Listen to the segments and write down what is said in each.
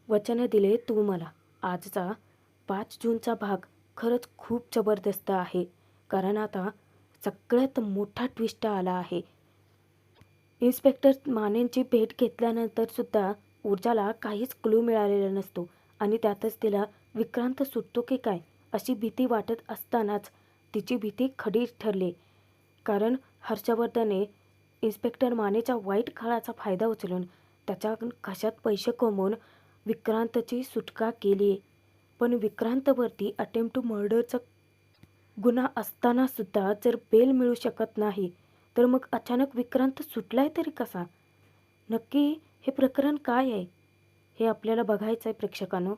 वचन दिले तू मला. आजचा 5 जूनचा भाग खरंच खूप जबरदस्त आहे. कारण आता सगळ्यात मोठा ट्विस्ट आला आहे. इन्स्पेक्टर मानेंची भेट घेतल्यानंतर सुद्धा ऊर्जाला काहीच क्लू मिळालेला नसतो आणि त्यातच तिला विक्रांत सुटतो की काय अशी भीती वाटत असतानाच तिची भीती खडी ठरली. कारण हर्षवर्धनने इन्स्पेक्टर मानेच्या वाईट काळाचा फायदा उचलून त्याच्या घशात पैसे कमवून विक्रांतची सुटका केली. पण विक्रांतवरती अटेम्प्ट टू मर्डरचा गुन्हा असतानासुद्धा जर बेल मिळू शकत नाही तर मग अचानक विक्रांत सुटलाय तरी कसा? नक्की हे प्रकरण काय आहे हे आपल्याला बघायचं आहे प्रेक्षकांनो.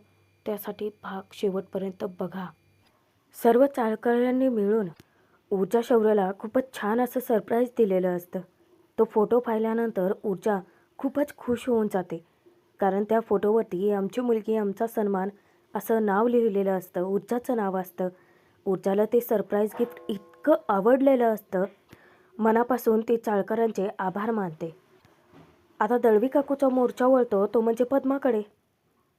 त्यासाठी भाग शेवटपर्यंत बघा. सर्व चाळकऱ्यांनी मिळून ऊर्जा शौर्यला खूपच छान असं सरप्राईज दिलेलं असतं. तो फोटो पाहिल्यानंतर ऊर्जा खूपच खुश होऊन जाते. कारण त्या फोटोवरती आमची मुलगी आमचा सन्मान असं नाव लिहिलेलं असतं, ऊर्जाचं नाव असतं. ऊर्जाला ते सरप्राईज गिफ्ट इतकं आवडलेलं असतं, मनापासून ती चाळकरांचे आभार मानते. आता दळवी काकूचा मोर्चा वळतो तो म्हणजे पद्माकडे.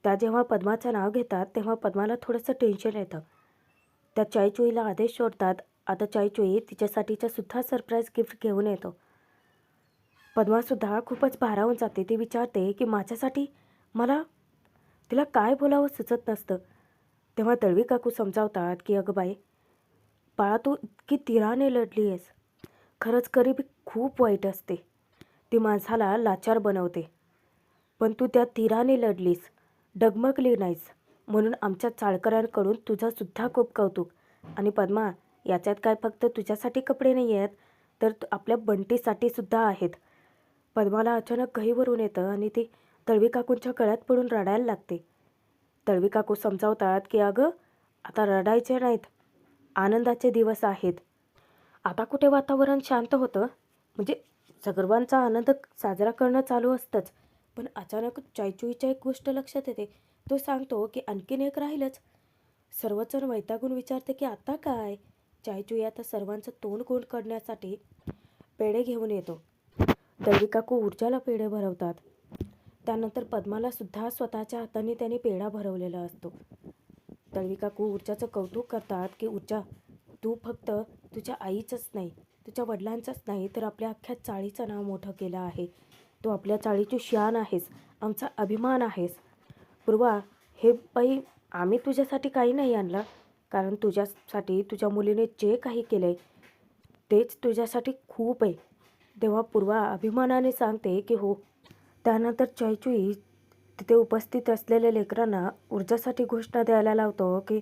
त्या जेव्हा पद्माचं नाव घेतात तेव्हा पद्माला थोडंसं टेन्शन येतं. त्या चायचुईला आदेश सोडतात. आता चायचुई तिच्यासाठीचा सुद्धा सरप्राईज गिफ्ट घेऊन येतो. पद्मासुद्धा खूपच भारावून जाते. ती विचारते की माझ्यासाठी मला तिला काय बोलावं सुचत नसतं. तेव्हा दळवी काकू समजावतात की अगं बाई, बाळा तू इतकी धीराने लढली आहेस. खरंच गरिबी खूप वाईट असते, ती माणसाला लाचार बनवते. पण तू त्या धीराने लढलीस, डगमगली नाहीस, म्हणून आमच्या चाळकऱ्यांकडून तुझंसुद्धा खूप कौतुक. आणि पद्मा, याच्यात काय फक्त तुझ्यासाठी कपडे नाही आहेत तर आपल्या बंटीसाठी सुद्धा आहेत. पद्माला अचानक गहीवरून येतं आणि ती दळवी काकूंच्या गळ्यात पडून रडायला लागते. दळवी काकू समजावतात की अगं आता रडायचे नाहीत, आनंदाचे दिवस आहेत. आता कुठे वातावरण शांत होतं, म्हणजे सर्वांचा आनंद साजरा करणं चालू असतंच. पण अचानक चायचुईच्या एक गोष्ट लक्षात येते. तो सांगतो की आणखीन एक राहीलच. सर्वजण वैतागून विचारते की आता काय? चायचुई आता सर्वांचं तोंड गोड करण्यासाठी पेढे घेऊन येतो. दळवी काकू ऊर्जाला पेढे भरवतात. त्यानंतर पद्माला सुद्धा स्वतःच्या हाताने त्याने पेढा भरवलेला असतो. दळवी काकू ऊर्जाचं कौतुक करतात की ऊर्जा, तू फक्त तुझ्या आईचंच नाही, तुझ्या वडिलांचंच नाही तर आपल्या अख्ख्या चाळीचं नाव मोठं केलं आहे. तू आपल्या चाळीची शान आहेस, आमचा अभिमान आहेस. पूर्वा, हे बाई, आम्ही तुझ्यासाठी काही नाही आणलं, कारण तुझ्यासाठी तुझ्या मुलीने जे काही केलं आहे तेच तुझ्यासाठी खूप आहे. तेव्हा पूर्वा अभिमानाने सांगते की हो. त्यानंतर चायचुई तिथे उपस्थित असलेल्या लेकरांना ऊर्जासाठी घोषणा द्यायला लावतो की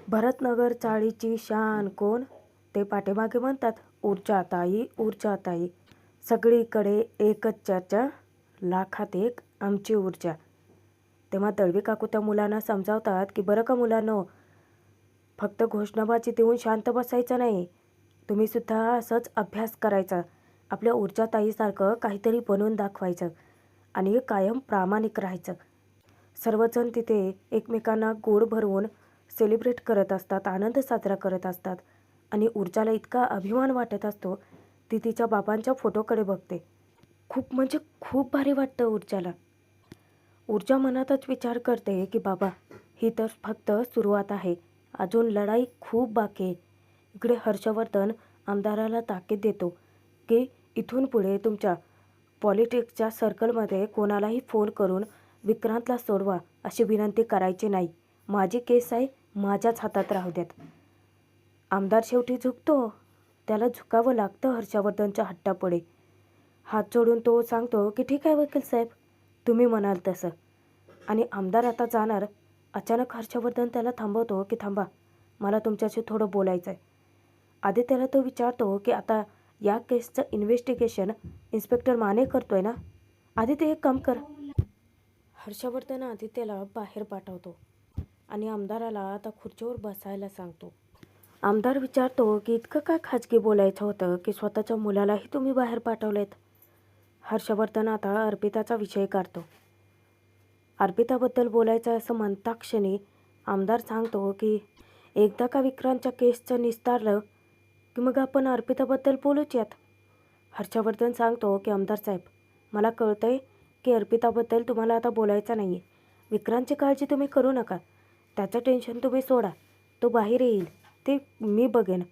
भरतनगर चाळीची शान कोण? ते पाठीमागे म्हणतात ऊर्जाताई, ऊर्जाताई. सगळीकडे एकच चर्चा, लाखात एक आमची ऊर्जा. तेव्हा दळवी काकू त्या मुलांना समजावतात की बरं का मुलांनो, फक्त घोषणाबाजी देऊन शांत बसायचं नाही, तुम्ही सुद्धा असंच अभ्यास करायचा, आपल्या ऊर्जाताईसारखं काहीतरी बनवून दाखवायचं आणि कायम प्रामाणिक राहायचं. सर्वजण तिथे एकमेकांना गोड भरवून सेलिब्रेट करत असतात, आनंद साजरा करत असतात. आणि ऊर्जाला इतका अभिमान वाटत असतो, ती तिच्या बाबांच्या फोटोकडे बघते. खूप म्हणजे खूप भारी वाटतं ऊर्जाला. ऊर्जा मनातच विचार करते की बाबा, ही तर फक्त सुरुवात आहे, अजून लढाई खूप बाकी आहे. इकडे हर्षवर्धन आमदाराला ताकीद देतो की इथून पुढे तुमच्या पॉलिटिक्सच्या सर्कलमध्ये कोणालाही फोन करून विक्रांतला सोडवा अशी विनंती करायची नाही. माझी केस आहे, माझ्याच हातात राहू द्यात. आमदार शेवटी झुकतो, त्याला झुकावं लागतं हर्षवर्धनच्या हट्टापुढे. हात जोडून तो सांगतो की ठीक आहे वकील साहेब, तुम्ही म्हणाल तसं. आणि आमदार आता जाणार. अचानक हर्षवर्धन त्याला थांबवतो की थांबा, मला तुमच्याशी थोडं बोलायचं आहे. आधी त्याला तो विचारतो की आता या केसचं इन्व्हेस्टिगेशन इन्स्पेक्टर माने करतोय ना, आधी ते एक काम कर. हर्षवर्धन आदित्यला बाहेर पाठवतो आणि आमदाराला आता खुर्चीवर बसायला सांगतो. आमदार विचारतो की इतकं काय खाजगी बोलायचं होतं की स्वतःच्या मुलालाही तुम्ही बाहेर पाठवलेत? हर्षवर्धन आता अर्पिताचा विषय काढतो. अर्पिताबद्दल बोलायचं असं म्हणता क्षणी आमदार सांगतो की एकदा का विक्रांतच्या केसचं निस्तारलं की मग आपण अर्पिताबद्दल बोलूच यात. हर्षवर्धन सांगतो की आमदार साहेब, मला कळतंय की अर्पिताबद्दल तुम्हाला आता बोलायचं नाही आहे, विक्रांतची काळजी तुम्ही करू नका. त्याचं टेन्शन तुम्ही सोडा. तो बाहेर येईल, ते मी बघेन.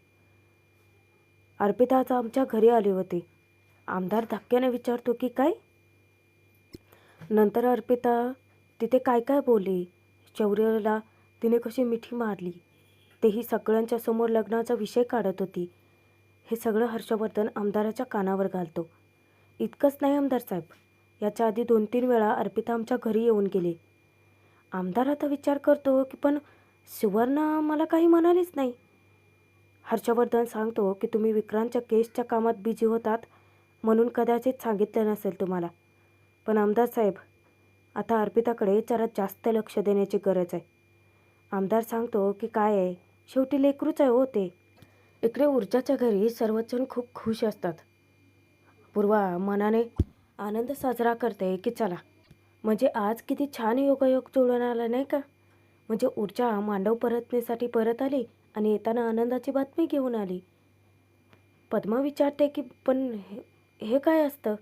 अर्पिता आज आमच्या घरी आली होती. आमदार धक्क्याने विचारतो की काय? नंतर अर्पिता तिथे काय काय बोलली, शौर्यला तिने कशी मिठी मारली, तेही सगळ्यांच्या समोर लग्नाचा विषय काढत होती. हे सगळं हर्षवर्धन आमदाराच्या कानावर घालतो. इतकंच नाही आमदार साहेब, याच्या आधी 2-3 वेळा अर्पिता आमच्या घरी येऊन गेली. आमदार आता विचार करतो की पण सुवर्णा मला काही म्हणालीच नाही. हर्षवर्धन सांगतो की तुम्ही विक्रांतच्या केसच्या कामात बिझी होतात म्हणून कदाचित सांगितलं नसेल तुम्हाला. पण आमदार साहेब, आता अर्पिताकडे जरा जास्त लक्ष देण्याची गरज आहे. आमदार सांगतो की काय आहे, शेवटी लेकरूच आहे हो ते. इकडे ऊर्जाच्या घरी सर्वजण खूप खुश असतात. पूर्वा मनाने आनंद साजरा करते की चला, म्हणजे आज किती छान योगायोग जुळून आला नाही का. म्हणजे ऊर्जा मांडव परतण्यासाठी परत आली आणि येताना आनंदाची बातमी घेऊन आली. पद्मा विचारते की पण हे काय असतं?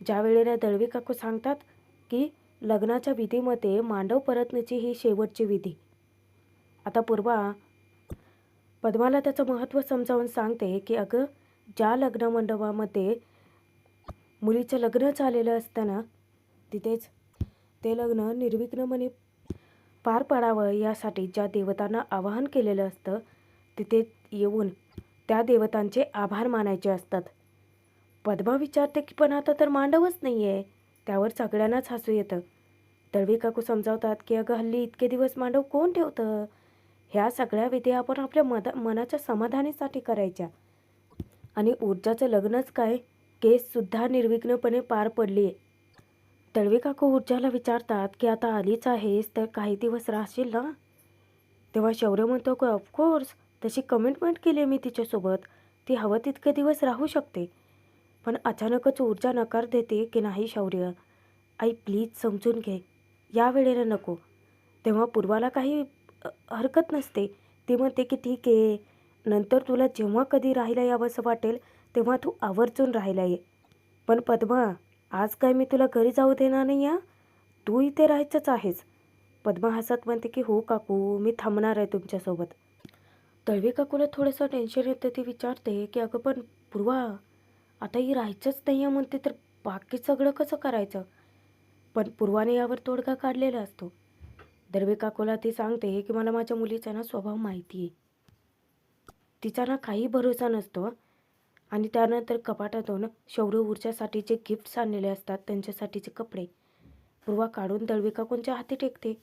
ज्या वेळेला दळवी काकू सांगतात की लग्नाच्या विधीमध्ये मांडव परतण्याची ही शेवटची विधी. आता पूर्वा पद्माला त्याचं महत्त्व समजावून सांगते की अगं, ज्या लग्न मंडपामध्ये मुलीचं लग्न झालेलं असतं ना, तिथेच ते लग्न निर्विघ्नपणे पार पाडावं यासाठी ज्या देवतांना आवाहन केलेलं असतं, तिथे येऊन त्या देवतांचे आभार मानायचे असतात. पद्मा विचारते की पण आता तर मांडवच नाही आहे. त्यावर सगळ्यांनाच हसू येतं. दळवी काकू समजावतात की अगं, हल्ली इतके दिवस मांडव कोण ठेवतं? ह्या सगळ्या विधी आपण आपल्या मनाच्या समाधानासाठी करायच्या. आणि ऊर्जाचं लग्नच काय, केससुद्धा निर्विघ्नपणे पार पडली आहे. दळवी काकू ऊर्जाला विचारतात की आता आलीच आहेस तर काही दिवस राहशील ना? तेव्हा शौर्य म्हणतो की ऑफकोर्स, तशी कमिटमेंट केली आहे मी तिच्यासोबत. ती हवं तितके दिवस राहू शकते. पण अचानकच ऊर्जा नकार देते की नाही शौर्य, आई प्लीज समजून घे, या वेळेला नको. तेव्हा पूर्वाला काही हरकत नसते. ती म्हणते की ठीक आहे, नंतर तुला जेव्हा कधी राहायला यावंसं वाटेल तेव्हा तू आवर्जून राहायला ये. पण पद्मा, आज काय मी तुला घरी जाऊ देणार नाही या, तू इथे राहायचंच आहेस. पद्मा हसत म्हणते की हो काकू, मी थांबणार आहे तुमच्यासोबत. दळवी काकूला थोडंसं टेन्शन येतं. ती विचारते की अगं पण पूर्वा, आता ही राहायचंच नाही आहे म्हणते तर बाकी सगळं कसं करायचं? पण पूर्वाने यावर तोडगा काढलेला असतो. दळवी काकूला ती सांगते की मला माझ्या मुलीचा ना स्वभाव माहिती आहे. तिचा ना काही भरोसा नसतो. आणि त्यानंतर कपाटातून शौर्य ऊर्जासाठी जे गिफ्ट्स आणलेले असतात त्यांच्यासाठीचे कपडे पूर्वा काढून दळवी काकूंच्या हाती टेकते.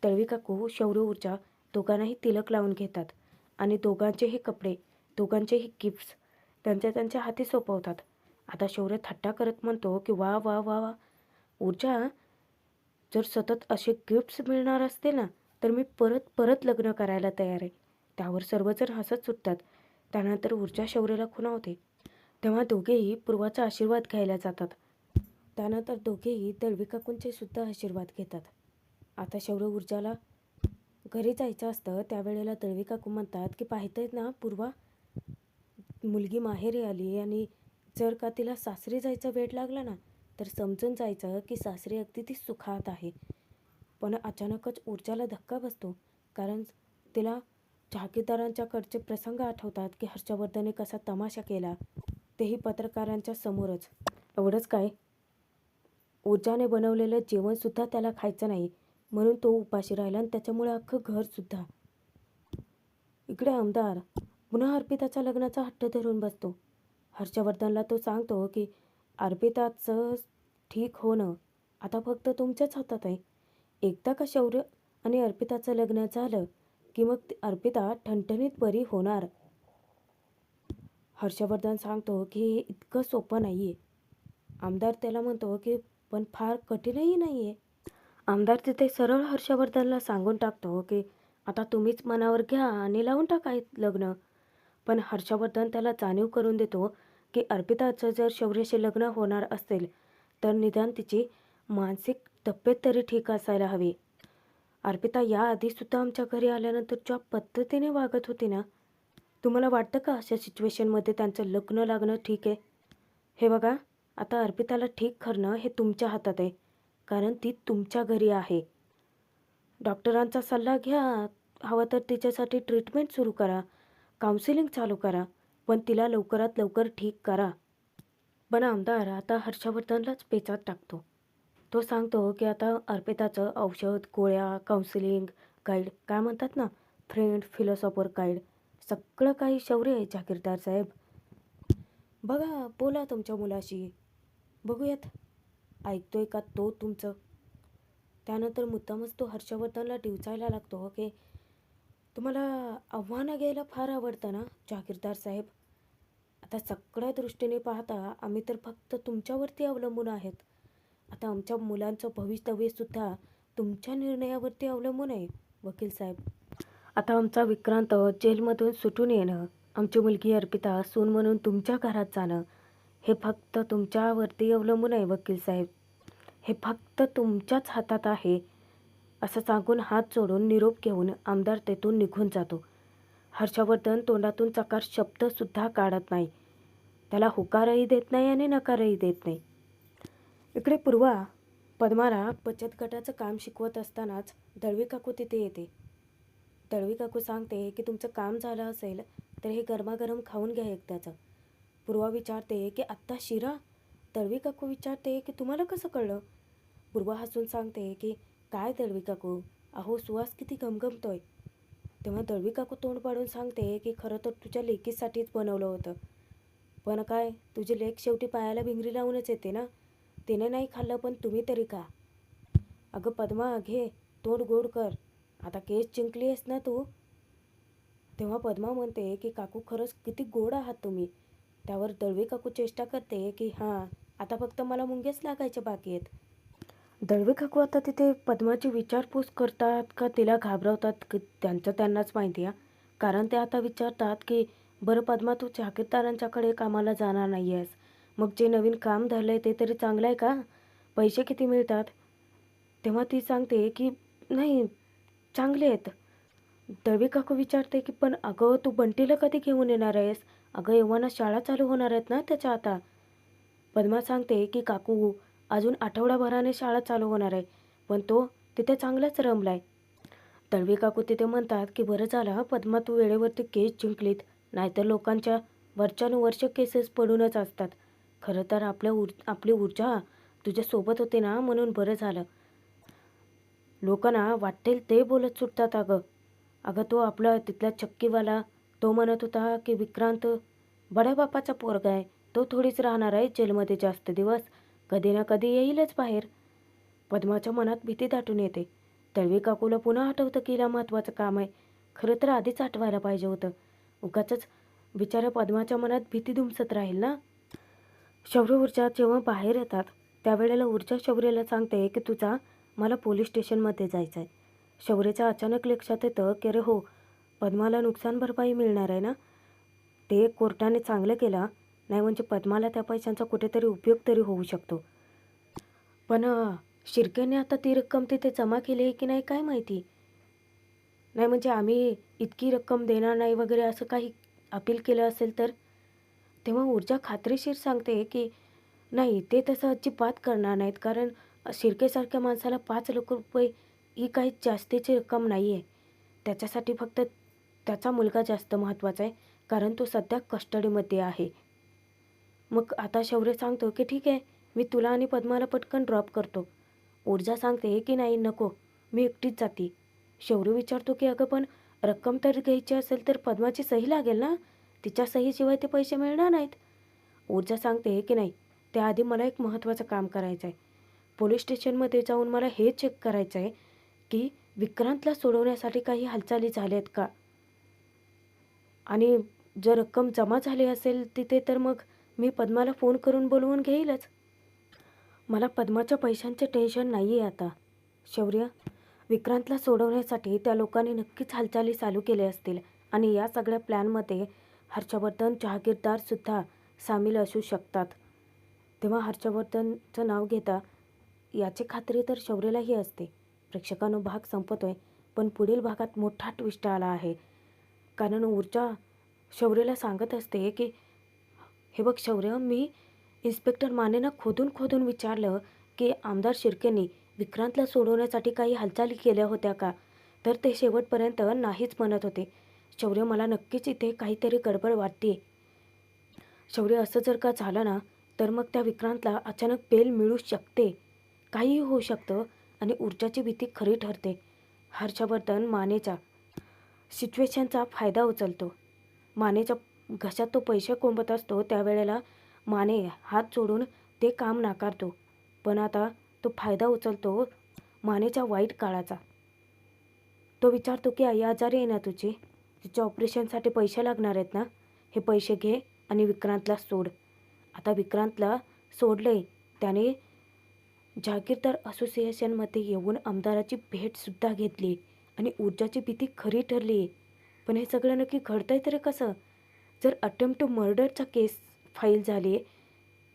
दळवी काकू, शौर्य, ऊर्जा दोघांनाही तिलक लावून घेतात आणि दोघांचेही कपडे, दोघांचेही गिफ्ट्स त्यांच्या हाती सोपवतात. आता शौर्य थट्टा करत म्हणतो की वा वा वा वा, ऊर्जा, जर सतत असे गिफ्ट्स मिळणार असते ना तर मी परत परत लग्न करायला तयार आहे. त्यावर सर्वजण हसत सुटतात. त्यानंतर ऊर्जा शौर्याला खुणावते. तेव्हा दोघेही पूर्वाचा आशीर्वाद घ्यायला जातात. त्यानंतर दोघेही दळवी काकूंचे सुद्धा आशीर्वाद घेतात. आता शौर्य ऊर्जाला घरी जायचं असतं. त्यावेळेला दळवी काकू म्हणतात की पाहते ना पूर्वा, मुलगी माहेरी आली आणि जर का तिला सासरी जायचा वेळ लागला ना तर समजून जायचं की सासरी अगदी ती सुखात आहे. पण अचानकच ऊर्जाला धक्का बसतो, कारण तिला जहागीरदारांच्याकडचे प्रसंग आठवतात की हर्षवर्धनने कसा तमाशा केला, तेही पत्रकारांच्या समोरच. एवढंच काय, ऊर्जाने बनवलेलं जेवणसुद्धा त्याला खायचं नाही म्हणून तो उपाशी राहिला आणि त्याच्यामुळे अख्खं घरसुद्धा. इकडे आमदार पुन्हा अर्पिताच्या लग्नाचा हट्ट धरून बसतो. हर्षवर्धनला तो सांगतो की अर्पिताचं ठीक होणं आता फक्त तुमच्याच हातात आहे. एकदा का शौर्य आणि अर्पिताचं लग्न झालं की मग अर्पिता ठणठणीत बरी होणार. हर्षवर्धन सांगतो की हे इतकं सोपं नाही आहे. आमदार त्याला म्हणतो की पण फार कठीणही नाही आहे. आमदार तिथे सरळ हर्षवर्धनला सांगून टाकतो की आता तुम्हीच मनावर घ्या आणि लावून टाका लग्न. पण हर्षवर्धन त्याला जाणीव करून देतो की अर्पिताचं जर शौर्याशी लग्न होणार असेल तर निदान तिची मानसिक तब्येत तरी ठीक असायला हवी. अर्पिता याआधीसुद्धा आमच्या घरी आल्यानंतर ज्या पद्धतीने वागत होती ना, तुम्हाला वाटतं का अशा सिच्युएशनमध्ये त्यांचं लग्न लागणं ठीक आहे? हे बघा, आता अर्पिताला ठीक करणं हे तुमच्या हातात आहे, कारण ती तुमच्या घरी आहे. डॉक्टरांचा सल्ला घ्या. हवं तर तिच्यासाठी ट्रीटमेंट सुरू करा. काउन्सिलिंग चालू करा. पण तिला लवकरात लवकर ठीक करा. पण आमदार आता हर्षवर्धनलाच पेचात टाकतो. तो सांगतो की आता अर्पिताचं औषध, गोळ्या, काउन्सिलिंग, गाईड काय म्हणतात ना, फ्रेंड, फिलॉसॉफर गाईड सगळं काही शौर्य आहे जागीरदार साहेब. बघा, बोला तुमच्या मुलाशी. बघूयात ऐकतोय का तो तुमचं. त्यानंतर मुद्दामच तो हर्षवर्धनला डिवचायला लागतो की तुम्हाला आव्हानं घ्यायला फार आवडतं ना जागीरदार साहेब. आता सगळ्या दृष्टीने पाहता आम्ही तर फक्त तुमच्यावरती अवलंबून आहेत. आता आमच्या मुलांचं भवितव्यसुद्धा तुमच्या निर्णयावरती अवलंबून आहे वकील साहेब. आता आमचा विक्रांत जेलमधून सुटून येणं, आमची मुलगी अर्पिता सून म्हणून तुमच्या घरात जाणं, हे फक्त तुमच्यावरती अवलंबून आहे वकील साहेब. हे फक्त तुमच्याच हातात आहे. असं सांगून हात जोडून निरोप घेऊन आमदार तेथून निघून जातो. हर्षवर्धन तोंडातून चकार शब्दसुद्धा काढत नाही. त्याला होकारही देत नाही आणि नकारही देत नाही. इकडे पूर्वा पद्माला बचत गटाचं काम शिकवत असतानाच दळवी काकू तिथे येते. दळवी काकू सांगते की तुमचं काम झालं असेल तर हे गरमागरम खाऊन घ्या एकदाचं. पूर्वा विचारते की आत्ता शिरा. दळवी काकू विचारते की तुम्हाला कसं कळलं. पूर्वा हसून सांगते की काय दळवी काकू, अहो सुवास किती घमघमतोय. तेव्हा दळवी काकू तोंड पाडून सांगते की खरं तर तुझ्या लेकीसाठीच बनवलं होतं. पण काय, तुझी लेक शेवटी पायाला भिंगरी लावूनच येते ना. तिने नाही खाल्लं पण तुम्ही तरी खा. अगं पद्मा, घे, तोंड गोड कर. आता केस जिंकली आहेस ना तू. तेव्हा पद्मा म्हणते की काकू खरंच किती गोड आहात तुम्ही. त्यावर दळवी काकू चेष्टा करते की हां, आता फक्त मला मुंग्याच लागायचे बाकी आहेत. दळवी काकू आता तिथे पद्माची विचारपूस करतात का तिला घाबरवतात की त्यांचं त्यांनाच माहिती आहे. कारण ते आता विचारतात की बरं पद्मा, तू जागीरदारांच्याकडे कामाला जाणार नाही आहेस, मग जे नवीन काम धरलं आहे ते तरी चांगलं आहे का, पैसे किती मिळतात. तेव्हा ती सांगते की नाही, चांगले आहेत. दळवी काकू विचारते की पण अगं तू बंटीला कधी घेऊन येणार आहेस. अगं एव्हाना शाळा चालू होणार आहेत ना त्याच्या आता. पद्मा सांगते की काकू अजून आठवडाभराने शाळा चालू होणार आहे, पण तो तिथे चांगलाच रमलाय. दळवी काकू तिथे म्हणतात की बरं झालं पद्मा तू वेळेवरती केस जिंकलीत, नाहीतर लोकांच्या वर्षानुवर्ष केसेस पडूनच असतात. खरं तर आपली ऊर्जा तुझ्यासोबत होते ना, म्हणून बरं झालं. लोकांना वाटेल ते बोलत सुटतात. अगं अगं तो आपला तिथला चक्कीवाला, तो म्हणत होता की विक्रांत बड्या बापाचा पोरगा आहे, तो थोडीच राहणार आहे जेलमध्ये जास्त दिवस, कधी ना कधी येईलच बाहेर. पद्माच्या मनात भीती दाटून येते. दळवी काकूला पुन्हा आठवतं की हिला महत्त्वाचं काम आहे. खरं तर आधीच आठवायला पाहिजे होतं. उगाचच बिचाऱ्या पद्माच्या मनात भीती धुमसत राहील ना. शौर्य ऊर्जा जेव्हा बाहेर येतात त्यावेळेला ऊर्जा शौर्याला सांगते की तुझा मला पोलीस स्टेशनमध्ये जायचं आहे. शौर्याच्या अचानक लक्षात येतं की अरे हो, पद्माला नुकसान भरपाई मिळणार आहे ना. ते कोर्टाने चांगलं केलं, नाही म्हणजे पद्माला त्या पैशांचा कुठेतरी उपयोग तरी होऊ शकतो. पण शिर्केने आता ती रक्कम तिथे जमा केली आहे की नाही काय माहिती. नाही म्हणजे आम्ही इतकी रक्कम देणार नाही वगैरे असं काही अपील केलं असेल तर. तेव्हा ऊर्जा खात्रीशीर सांगते की नाही, ते तसं अजिबात करणार नाहीत. कारण शिर्केसारख्या माणसाला 5 लाख रुपये ही काही जास्तीची रक्कम नाही आहे. त्याच्यासाठी फक्त त्याचा मुलगा जास्त महत्त्वाचा आहे, कारण तो सध्या कस्टडीमध्ये आहे. मग आता शौर्य सांगतो की ठीक आहे, मी तुला आणि पद्माला पटकन ड्रॉप करतो. ऊर्जा सांगते की नाही नको, मी एकटीच जाते. शौर्य विचारतो की अगं पण रक्कम तर घ्यायची असेल तर पद्माची सही लागेल ना, तिच्या सहीशिवाय ते पैसे मिळणार नाहीत. ऊर्जा सांगते की नाही, त्याआधी मला एक महत्त्वाचं काम करायचं आहे. पोलीस स्टेशनमध्ये जाऊन मला हे चेक करायचं आहे की विक्रांतला सोडवण्यासाठी काही हालचाली झाल्या आहेत का, आणि जर रक्कम जमा झाली असेल तिथे तर मग मी पद्माला फोन करून बोलवून घेईलच. मला पद्माच्या पैशांचे टेन्शन नाही आहे आता. शौर्य, विक्रांतला सोडवण्यासाठी त्या लोकांनी नक्कीच हालचाली चालू केल्या असतील आणि या सगळ्या प्लॅनमध्ये हर्षवर्धन जहागीरदारसुद्धा सामील असू शकतात. तेव्हा हर्षवर्धनचं नाव घेता याची खात्री तर शौर्यालाही असते. प्रेक्षकांनो, भाग संपतोय, पण पुढील भागात मोठा ट्विस्ट आला आहे. कारण ऊर्जा शौर्याला सांगत असते की हे बघ शौर्य, मी इन्स्पेक्टर मानेंना खोदून खोदून विचारलं की आमदार शिर्केंनी विक्रांतला सोडवण्यासाठी काही हालचाली केल्या होत्या का? तर ते शेवटपर्यंत नाहीच म्हणत होते. शौर्य, मला नक्कीच इथे काहीतरी गडबड वाटते. शौर्य, असं जर का झालं ना, तर मग त्या विक्रांतला अचानक बेल मिळू शकते. काहीही होऊ शकतं आणि ऊर्जाची भीती खरी ठरते. हर्षवर्धन मानेच्या सिच्युएशनचा फायदा उचलतो. मानेच्या घशात तो पैसे कोंबत असतो त्यावेळेला माने हात जोडून ते काम नाकारतो. पण आता तो फायदा उचलतो मानेच्या वाईट काळाचा. तो विचारतो की आई आजारी आहे ना तुझी, तिच्या ऑपरेशनसाठी पैसे लागणार आहेत ना, हे पैसे घे आणि विक्रांतला सोड. आता विक्रांतला सोडलंय त्याने जहागीरदार असोसिएशनमध्ये येऊन आमदाराची भेटसुद्धा घेतली आणि ऊर्जाची भीती खरी ठरली आहे. पण हे सगळं नक्की घडतंय तरी कसं? जर अटेम्प्ट टू मर्डरचा केस फाईल झाली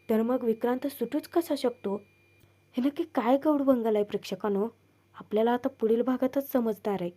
तर मग विक्रांत सुटूच कसा शकतो? हे नक्की काय गौडबंगाल आहे प्रेक्षकांनो? आपल्याला आता पुढील भागातच समजणार आहे.